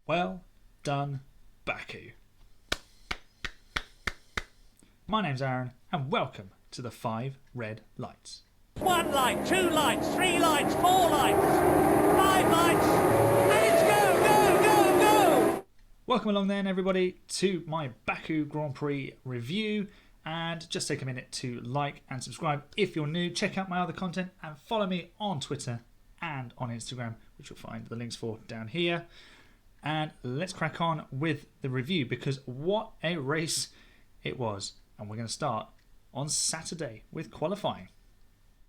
Well done, Baku. My name's Aaron, and welcome to the 5 Red Lights. 1 light, 2 lights, 3 lights, 4 lights, 5 lights, and it's go, go, go, go! Welcome along then, everybody, to my Baku Grand Prix review. And just take a minute to like and subscribe if you're new. Check out my other content and follow me on Twitter and on Instagram, which you'll find the links for down here. And let's crack on with the review, because what a race it was. And we're going to start on Saturday with qualifying.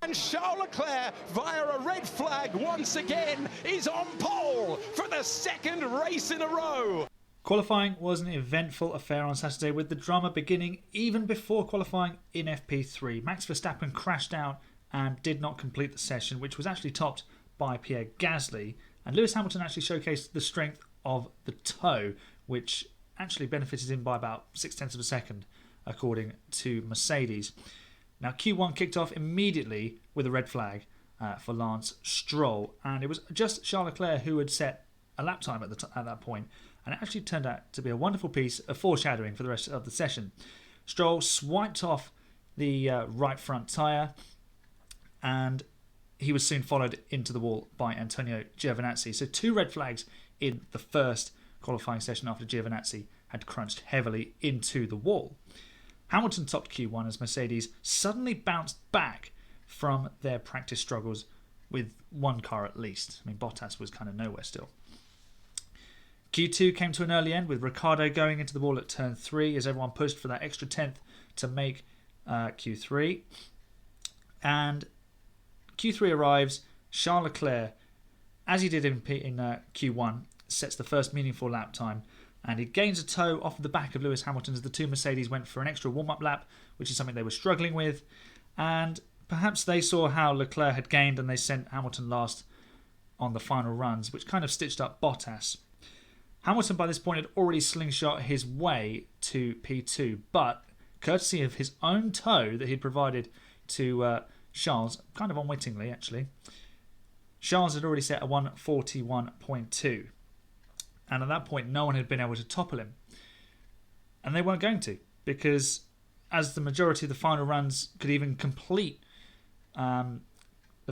And Charles Leclerc, via a red flag once again, is on pole for the second race in a row. Qualifying was an eventful affair on Saturday, with the drama beginning even before qualifying in FP3. Max Verstappen crashed out and did not complete the session, which was actually topped by Pierre Gasly. And Lewis Hamilton actually showcased the strength of the toe, which actually benefited him by about 0.6 of a second, according to Mercedes. Now, Q1 kicked off immediately with a red flag for Lance Stroll, and it was just Charles Leclerc who had set a lap time at that point, and it actually turned out to be a wonderful piece of foreshadowing for the rest of the session. Stroll swiped off the right front tyre, and he was soon followed into the wall by Antonio Giovinazzi. So 2 red flags in the first qualifying session after Giovinazzi had crunched heavily into the wall. Hamilton topped Q1 as Mercedes suddenly bounced back from their practice struggles with one car at least. I mean, Bottas was kind of nowhere still. Q2 came to an early end with Ricciardo going into the wall at turn 3 as everyone pushed for that extra 10th to make Q3. And Q3 arrives. Charles Leclerc, as he did in Q1, sets the first meaningful lap time, and he gains a toe off the back of Lewis Hamilton as the two Mercedes went for an extra warm-up lap, which is something they were struggling with. And perhaps they saw how Leclerc had gained and they sent Hamilton last on the final runs, which kind of stitched up Bottas. Hamilton by this point had already slingshot his way to P2, but courtesy of his own toe that he'd provided to Charles, kind of unwittingly actually, Charles had already set a 1:41.2. And at that point, no one had been able to topple him. And they weren't going to, because as the majority of the final runs could even complete the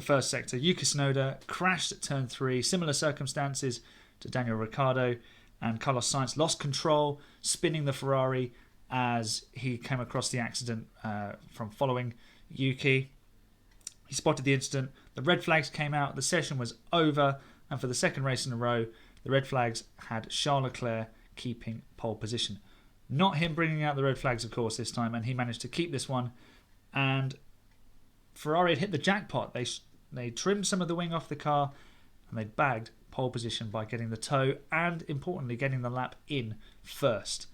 first sector, Yuki Tsunoda crashed at turn 3, similar circumstances to Daniel Ricciardo, and Carlos Sainz lost control, spinning the Ferrari as he came across the accident from following Yuki. He spotted the incident, the red flags came out, the session was over, and for the second race in a row, the red flags had Charles Leclerc keeping pole position. Not him bringing out the red flags, of course, this time, and he managed to keep this one. And Ferrari had hit the jackpot. They trimmed some of the wing off the car, and they bagged pole position by getting the toe and, importantly, getting the lap in first.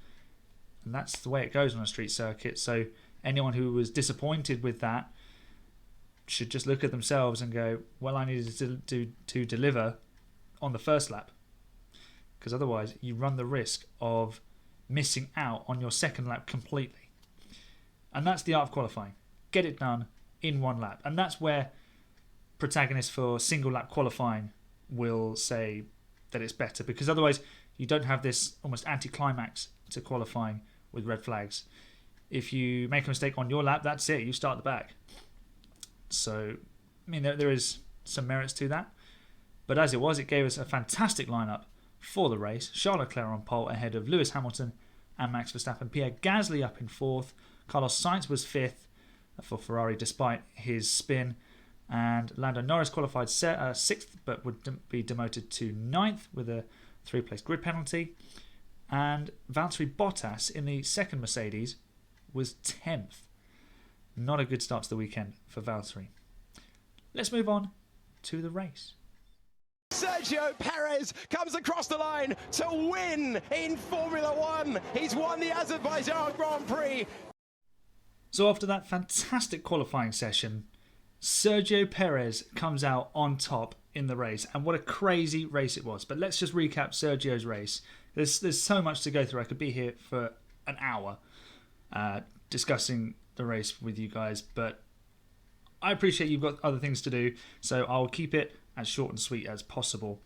And that's the way it goes on a street circuit. So anyone who was disappointed with that should just look at themselves and go, well, I needed to deliver on the first lap. Because otherwise you run the risk of missing out on your second lap completely. And that's the art of qualifying. Get it done in one lap. And that's where protagonists for single lap qualifying will say that it's better, because otherwise you don't have this almost anticlimax to qualifying with red flags. If you make a mistake on your lap, that's it. You start at the back. So, I mean, there is some merits to that. But as it was, it gave us a fantastic lineup for the race. Charles Leclerc on pole ahead of Lewis Hamilton and Max Verstappen. Pierre Gasly up in 4th. Carlos Sainz was 5th for Ferrari despite his spin. And Lando Norris qualified 6th but would be demoted to 9th with a 3-place grid penalty. And Valtteri Bottas in the second Mercedes was 10th. Not a good start to the weekend for Valtteri. Let's move on to the race. Sergio Perez comes across the line to win in Formula One. He's won the Azerbaijan Grand Prix. So after that fantastic qualifying session, Sergio Perez comes out on top in the race. And what a crazy race it was. But let's just recap Sergio's race. There's so much to go through. I could be here for an hour discussing the race with you guys. But I appreciate you've got other things to do. So I'll keep it as short and sweet as possible.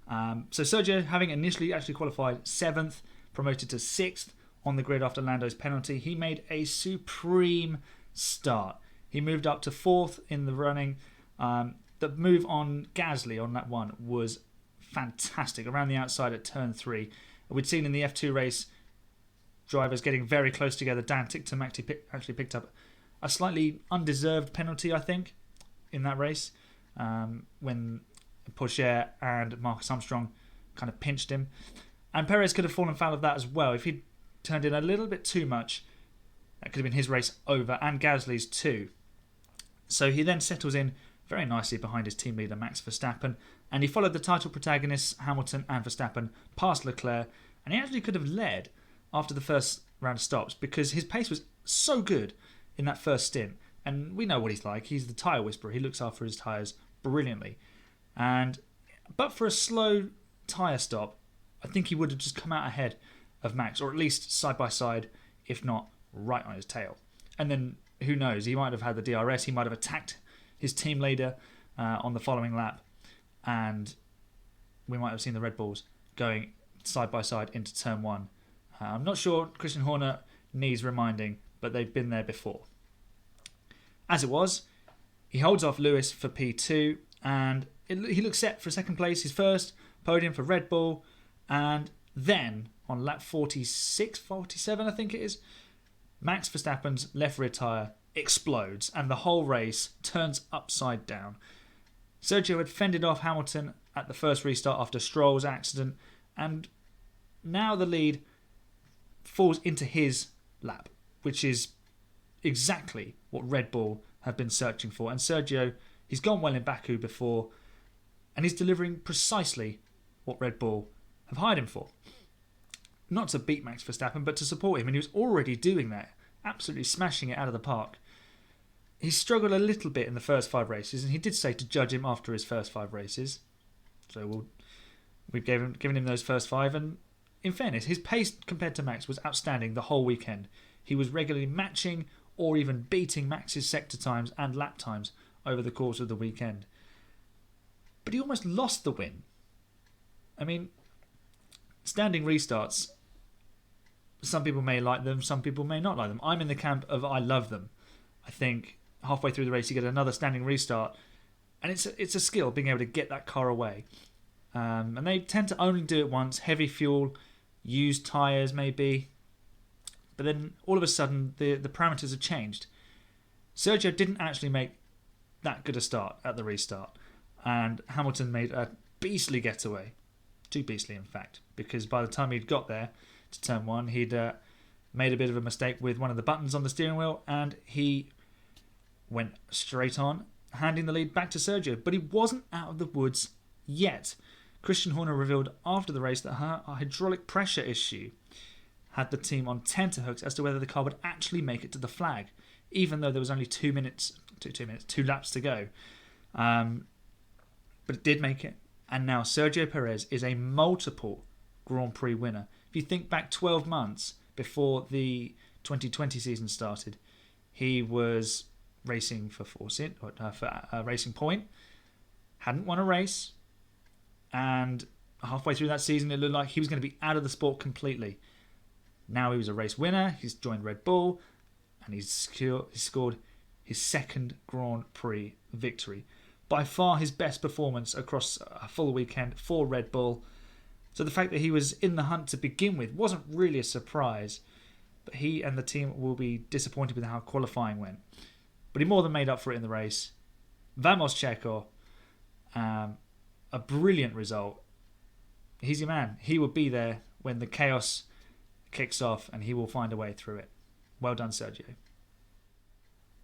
So Sergio, having initially actually qualified 7th, promoted to 6th on the grid after Lando's penalty, he made a supreme start. He moved up to 4th in the running. The move on Gasly on that one was fantastic. Around the outside at turn 3. We'd seen in the F2 race drivers getting very close together. Dan Ticktum actually picked up a slightly undeserved penalty, I think, in that race, when Pourchaire and Marcus Armstrong kind of pinched him. And Perez could have fallen foul of that as well. If he'd turned in a little bit too much, that could have been his race over, and Gasly's too. So he then settles in very nicely behind his team leader Max Verstappen, and he followed the title protagonists Hamilton and Verstappen past Leclerc, and he actually could have led after the first round of stops because his pace was so good in that first stint. And we know what he's like. He's the tyre whisperer. He looks after his tyres brilliantly. But for a slow tyre stop, I think he would have just come out ahead of Max, or at least side by side, if not right on his tail. And then who knows? He might have had the DRS. He might have attacked his team leader on the following lap, and we might have seen the Red Bulls going side by side into turn 1. I'm not sure Christian Horner needs reminding, but they've been there before. As it was, he holds off Lewis for P2, and he looks set for second place, his first podium for Red Bull, and then on lap 46, 47 I think it is, Max Verstappen's left rear tyre explodes and the whole race turns upside down. Sergio had fended off Hamilton at the first restart after Stroll's accident, and now the lead falls into his lap, which is exactly what Red Bull have been searching for. And Sergio, he's gone well in Baku before, and he's delivering precisely what Red Bull have hired him for. Not to beat Max Verstappen, but to support him, and he was already doing that, absolutely smashing it out of the park. He struggled a little bit in the first 5 races, and he did say to judge him after his first 5 races. So we've given him those first 5, and in fairness, his pace compared to Max was outstanding the whole weekend. He was regularly matching or even beating Max's sector times and lap times over the course of the weekend. But he almost lost the win. I mean, standing restarts, some people may like them, some people may not like them. I'm in the camp of I love them. I think halfway through the race you get another standing restart, and it's a skill being able to get that car away. And they tend to only do it once, heavy fuel, used tyres maybe. But then all of a sudden the parameters have changed. Sergio didn't actually make that good a start at the restart, and Hamilton made a beastly getaway. Too beastly in fact, because by the time he'd got there to turn 1, he'd made a bit of a mistake with one of the buttons on the steering wheel, and he went straight on, handing the lead back to Sergio. But he wasn't out of the woods yet. Christian Horner revealed after the race that her hydraulic pressure issue had the team on tenterhooks as to whether the car would actually make it to the flag, even though there was only 2 laps to go. But it did make it, and now Sergio Perez is a multiple Grand Prix winner. If you think back 12 months before the 2020 season started, he was racing for Racing Point, hadn't won a race, and halfway through that season it looked like he was going to be out of the sport completely. Now he was a race winner, he's joined Red Bull, and he's scored his second Grand Prix victory. By far his best performance across a full weekend for Red Bull. So the fact that he was in the hunt to begin with wasn't really a surprise, but he and the team will be disappointed with how qualifying went. But he more than made up for it in the race. Vamos Checo, a brilliant result. He's your man. He will be there when the chaos kicks off, and he will find a way through it. Well done, Sergio.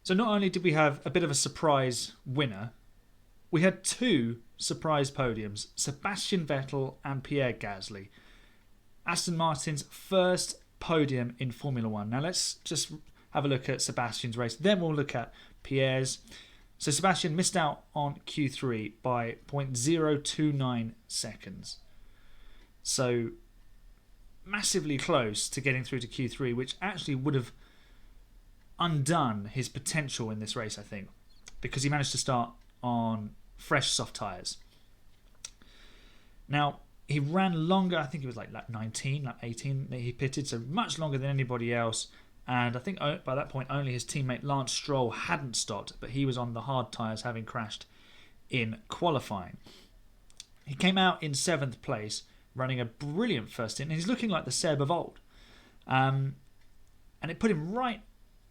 So not only did we have a bit of a surprise winner, we had 2 surprise podiums, Sebastian Vettel and Pierre Gasly. Aston Martin's first podium in Formula 1. Now let's just have a look at Sebastian's race, then we'll look at Pierre's. So Sebastian missed out on Q3 by 0.029 seconds. So massively close to getting through to Q3, which actually would have undone his potential in this race, I think, because he managed to start on fresh soft tyres. Now, he ran longer. I think it was like lap 19, lap 18 that he pitted, so much longer than anybody else. And I think by that point only his teammate Lance Stroll hadn't stopped, but he was on the hard tyres, having crashed in qualifying. He came out in 7th place, running a brilliant first stint, and he's looking like the Seb of old. And it put him right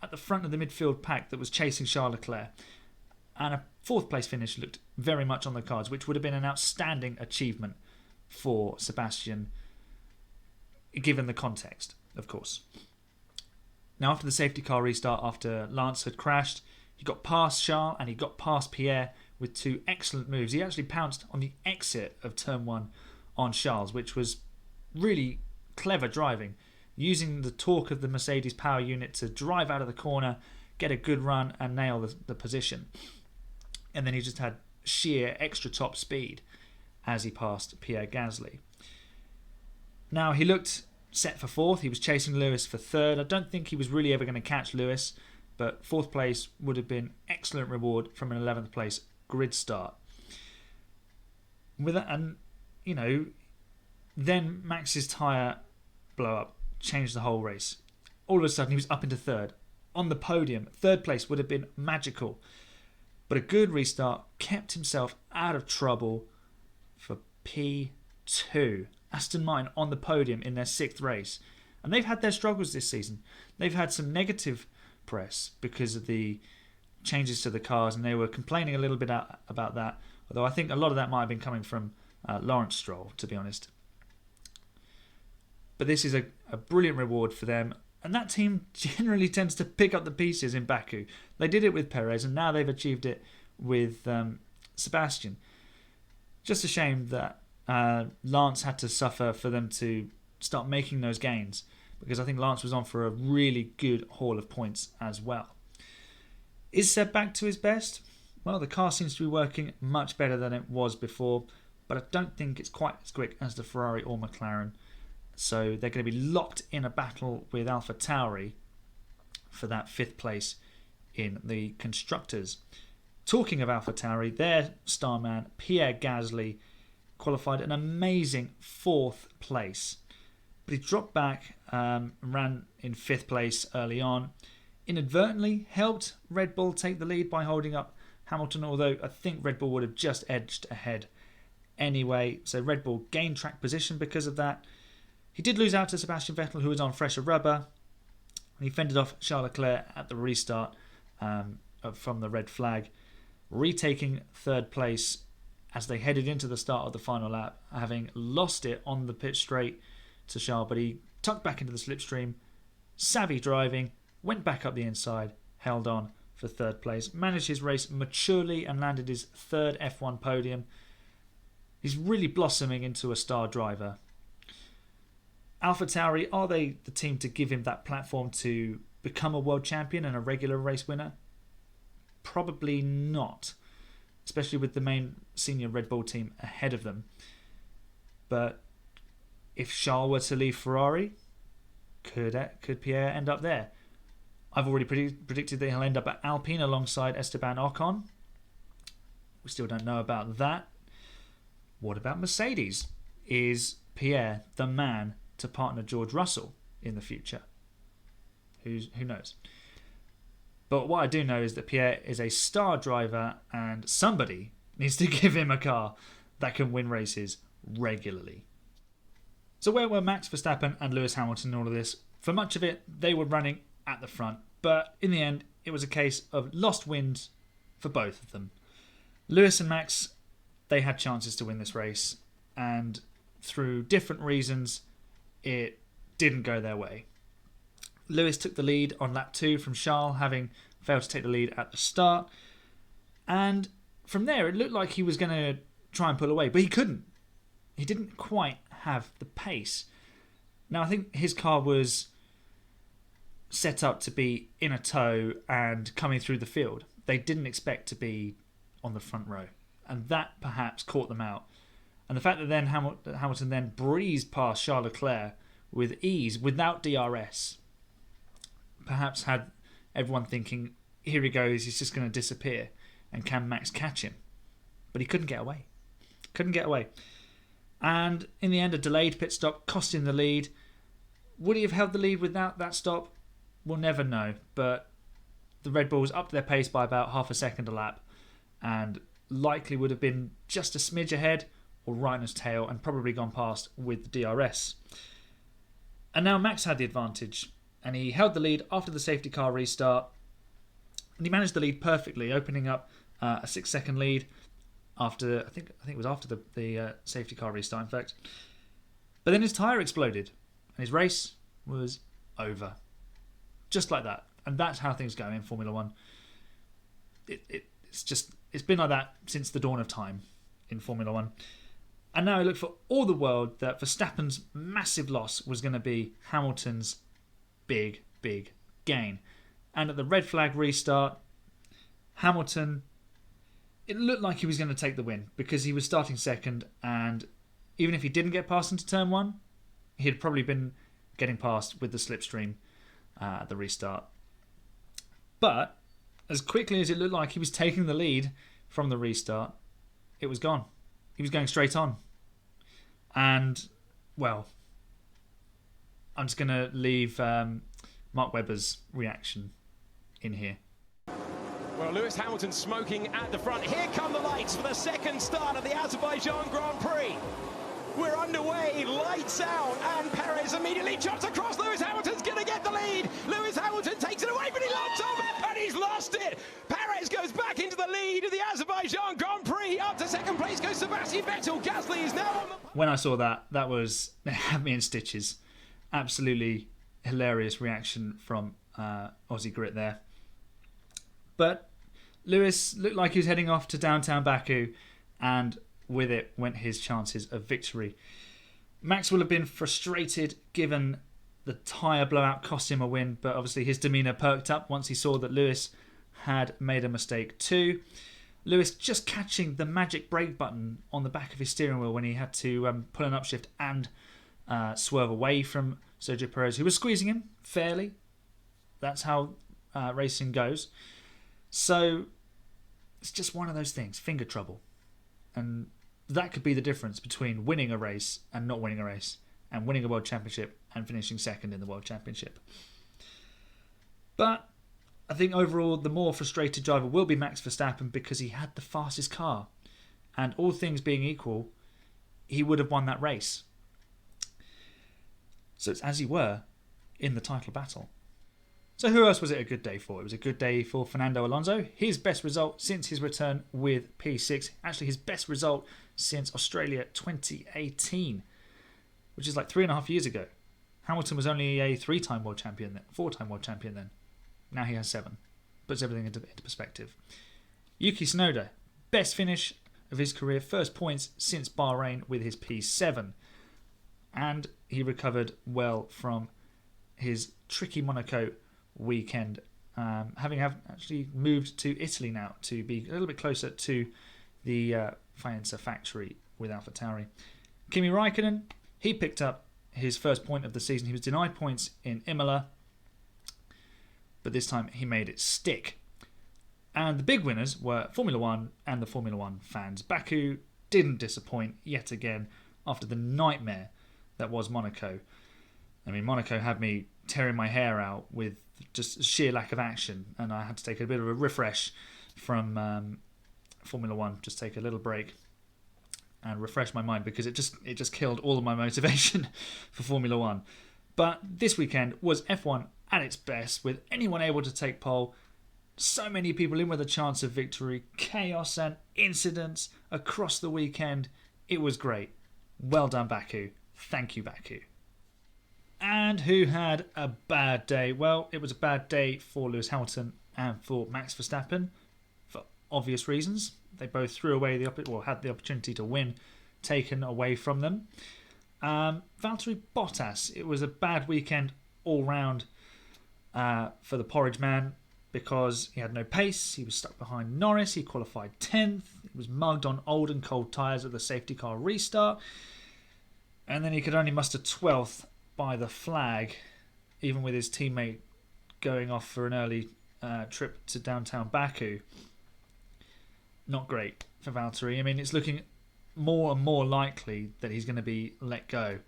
at the front of the midfield pack that was chasing Charles Leclerc. And a 4th place finish looked very much on the cards, which would have been an outstanding achievement for Sebastian, given the context, of course. Now, after the safety car restart, after Lance had crashed, he got past Charles and he got past Pierre with 2 excellent moves. He actually pounced on the exit of turn 1 on Charles, which was really clever driving, using the torque of the Mercedes power unit to drive out of the corner, get a good run and nail the position. And then he just had sheer extra top speed as he passed Pierre Gasly. Now, he looked set for 4th. He was chasing Lewis for 3rd. I don't think he was really ever going to catch Lewis, but 4th place would have been excellent reward from an 11th place grid start. With that, and then Max's tyre blow up changed the whole race. All of a sudden he was up into 3rd on the podium. 3rd place would have been magical, but a good restart kept himself out of trouble for P2. Aston Martin on the podium in their 6th race. And they've had their struggles this season. They've had some negative press because of the changes to the cars, and they were complaining a little bit about that. Although I think a lot of that might have been coming from Lawrence Stroll, to be honest. But this is a brilliant reward for them. And that team generally tends to pick up the pieces in Baku. They did it with Perez, and now they've achieved it with Sebastian. Just a shame that Lance had to suffer for them to start making those gains, because I think Lance was on for a really good haul of points as well. Is Seb back to his best? Well, the car seems to be working much better than it was before, but I don't think it's quite as quick as the Ferrari or McLaren. So they're going to be locked in a battle with AlphaTauri for that 5th place in the Constructors. Talking of AlphaTauri, their star man, Pierre Gasly, qualified an amazing 4th place. But he dropped back, ran in 5th place early on. Inadvertently helped Red Bull take the lead by holding up Hamilton, although I think Red Bull would have just edged ahead anyway. So Red Bull gained track position because of that. He did lose out to Sebastian Vettel, who was on fresher rubber. And he fended off Charles Leclerc at the restart from the red flag, retaking 3rd place as they headed into the start of the final lap, having lost it on the pit straight to Charles. But he tucked back into the slipstream, savvy driving, went back up the inside, held on for 3rd place, managed his race maturely and landed his 3rd F1 podium. He's really blossoming into a star driver. AlphaTauri, are they the team to give him that platform to become a world champion and a regular race winner? Probably not, especially with the main senior Red Bull team ahead of them. But if Charles were to leave Ferrari, could Pierre end up there? I've already predicted that he'll end up at Alpine alongside Esteban Ocon. We still don't know about that. What about Mercedes? Is Pierre the man to partner George Russell in the future? Who knows? But what I do know is that Pierre is a star driver, and somebody needs to give him a car that can win races regularly. So where were Max Verstappen and Lewis Hamilton in all of this? For much of it, they were running at the front, but in the end, it was a case of lost wins for both of them. Lewis and Max, they had chances to win this race, and through different reasons, it didn't go their way. Lewis took the lead on lap 2 from Charles, having failed to take the lead at the start. And from there, it looked like he was going to try and pull away, but he couldn't. He didn't quite have the pace. Now, I think his car was set up to be in a tow and coming through the field. They didn't expect to be on the front row, and that perhaps caught them out. And the fact that then Hamilton then breezed past Charles Leclerc with ease without DRS perhaps had everyone thinking, here he goes, he's just going to disappear, and can Max catch him? But he couldn't get away. And in the end, a delayed pit stop cost him the lead. Would he have held the lead without that stop? We'll never know. But the Red Bulls upped their pace by about half a second a lap and likely would have been just a smidge ahead or right on his tail and probably gone past with the DRS. And now Max had the advantage and he held the lead after the safety car restart. And he managed the lead perfectly, opening up a 6-second lead after, I think it was after the safety car restart, in fact. But then his tyre exploded and his race was over. Just like that. And that's how things go in Formula One. It's been like that since the dawn of time in Formula One. And now I look for all the world that Verstappen's massive loss was going to be Hamilton's big, big gain. And at the red flag restart, Hamilton, it looked like he was going to take the win because he was starting second, and even if he didn't get past into turn one, he'd probably been getting past with the slipstream at the restart. But as quickly as it looked like he was taking the lead from the restart, it was gone. He was going straight on. And, well, I'm just going to leave Mark Webber's reaction in here. Well, Lewis Hamilton smoking at the front. Here come the lights for the second start of the Azerbaijan Grand Prix. We're underway, lights out, and Perez immediately jumps across. Lewis Hamilton's going to get the lead. Lewis Hamilton takes it away, but he locks up, and he's lost it. Perez goes back into the lead of the Azerbaijan Grand Prix. Up to second place goes Sebastian Vettel. Gasly is now on the... When I saw that it had me in stitches. Absolutely hilarious reaction from Aussie Grit there. But Lewis looked like he was heading off to downtown Baku, and with it went his chances of victory. Max will have been frustrated given the tyre blowout cost him a win, but obviously his demeanour perked up once he saw that Lewis had made a mistake too. Lewis just catching the magic brake button on the back of his steering wheel when he had to pull an upshift and swerve away from Sergio Perez, who was squeezing him fairly. That's how racing goes. So it's just one of those things, finger trouble. And that could be the difference between winning a race and not winning a race, and winning a World Championship and finishing second in the World Championship. But I think overall the more frustrated driver will be Max Verstappen because he had the fastest car. And all things being equal, he would have won that race. So it's as he were in the title battle. So who else was it a good day for? It was a good day for Fernando Alonso. His best result since his return with P6. Actually, his best result since Australia 2018, which is like 3.5 years ago. Hamilton was only a 3-time world champion then, 4-time world champion then. Now he has 7. Puts everything into perspective. Yuki Tsunoda, best finish of his career, first points since Bahrain with his P7. And he recovered well from his tricky Monaco weekend, having actually moved to Italy now to be a little bit closer to the Faenza factory with AlphaTauri. Kimi Raikkonen, he picked up his first point of the season. He was denied points in Imola, but this time he made it stick. And the big winners were Formula One and the Formula One fans. Baku didn't disappoint yet again after the nightmare that was Monaco. I mean, Monaco had me tearing my hair out with just sheer lack of action, and I had to take a bit of a refresh from Formula One, just take a little break and refresh my mind because it just killed all of my motivation for Formula One. But this weekend was F1 at its best, with anyone able to take pole, so many people in with a chance of victory, chaos and incidents across the weekend. It was great. Well done, Baku. Thank you, Baku. And who had a bad day? Well, it was a bad day for Lewis Hamilton and for Max Verstappen for obvious reasons. They both threw away had the opportunity to win taken away from them. Valtteri Bottas, it was a bad weekend all round for the Porridge Man because he had no pace. He was stuck behind Norris. He qualified 10th. He was mugged on old and cold tyres at the safety car restart. And then he could only muster 12th by the flag, even with his teammate going off for an early trip to downtown Baku. Not great for Valtteri. I mean, it's looking more and more likely that he's going to be let go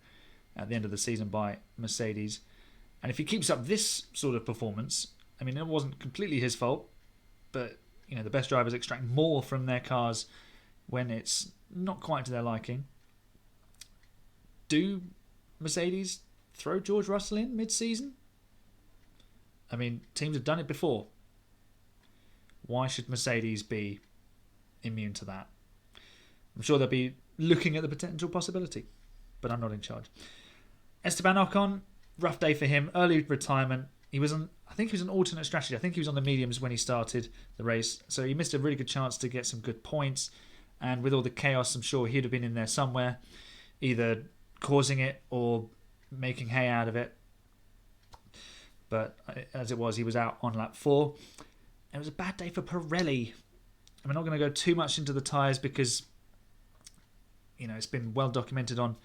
at the end of the season by Mercedes. And if he keeps up this sort of performance, I mean, it wasn't completely his fault, but the best drivers extract more from their cars when it's not quite to their liking. Do Mercedes throw George Russell in mid-season? I mean, teams have done it before. Why should Mercedes be immune to that? I'm sure they'll be looking at the potential possibility, but I'm not in charge. Esteban Ocon, rough day for him. Early retirement. I think he was an alternate strategy. I think he was on the mediums when he started the race, so he missed a really good chance to get some good points. And with all the chaos, I'm sure he'd have been in there somewhere, either causing it or making hay out of it. But as it was, he was out on lap 4. It was a bad day for Pirelli. I'm not going to go too much into the tyres because it's been well documented on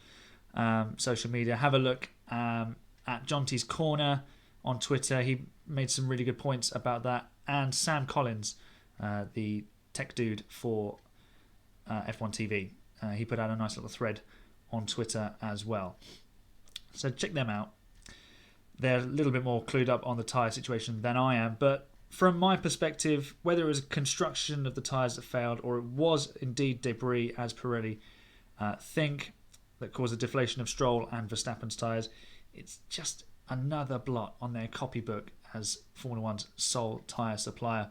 social media. Have a look at Jonty's Corner on Twitter. He made some really good points about that. And Sam Collins, the tech dude for F1 TV, he put out a nice little thread on Twitter as well. So check them out. They're a little bit more clued up on the tyre situation than I am. But from my perspective, whether it was construction of the tyres that failed or it was indeed debris, as Pirelli think, that caused a deflation of Stroll and Verstappen's tyres, it's just another blot on their copybook as Formula 1's sole tyre supplier.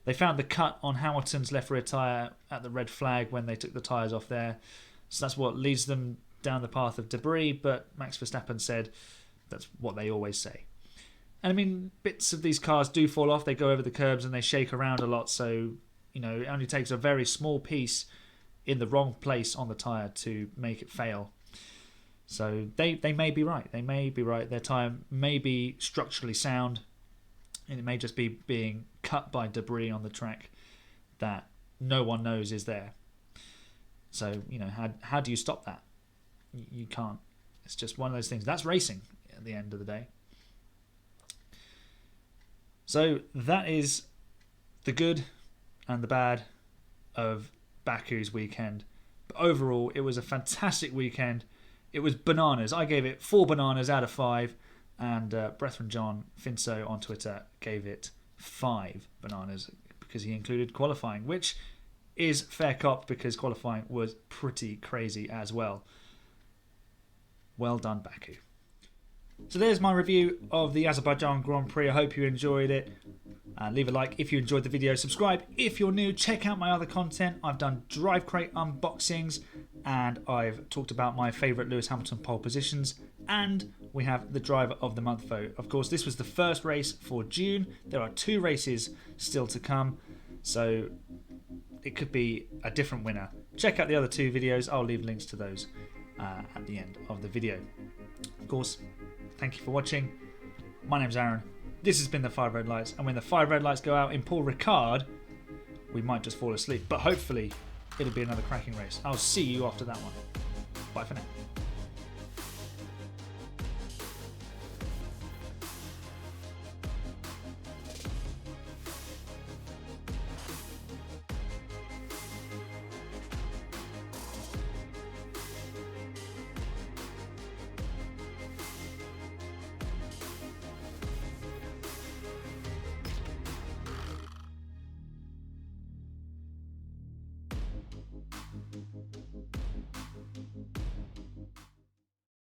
They found the cut on Hamilton's left rear tyre at the red flag when they took the tyres off there. So that's what leads them down the path of debris, but Max Verstappen said that's what they always say. And I mean, bits of these cars do fall off. They go over the curbs and they shake around a lot. So, it only takes a very small piece in the wrong place on the tyre to make it fail. So they may be right. They may be right. Their tyre may be structurally sound, and it may just be being cut by debris on the track that no one knows is there. So, how do you stop that? You can't. It's just one of those things. That's racing at the end of the day. So that is the good and the bad of Baku's weekend. But overall, it was a fantastic weekend. It was bananas. I gave it 4 bananas out of 5. And Brethren John Finso on Twitter gave it 5 bananas because he included qualifying, which is fair cop because qualifying was pretty crazy as well. Well done, Baku. So there's my review of the Azerbaijan Grand Prix. I hope you enjoyed it. Leave a like if you enjoyed the video. Subscribe if you're new. Check out my other content. I've done drive crate unboxings and I've talked about my favourite Lewis Hamilton pole positions. And we have the Driver of the Month vote. Of course, this was the first race for June. There are 2 races still to come. So it could be a different winner. Check out the other 2 videos. I'll leave links to those at the end of the video. Of course, thank you for watching. My name's Aaron. This has been the 5 Red Lights. And when the 5 red lights go out in Paul Ricard, we might just fall asleep. But hopefully, it'll be another cracking race. I'll see you after that one. Bye for now.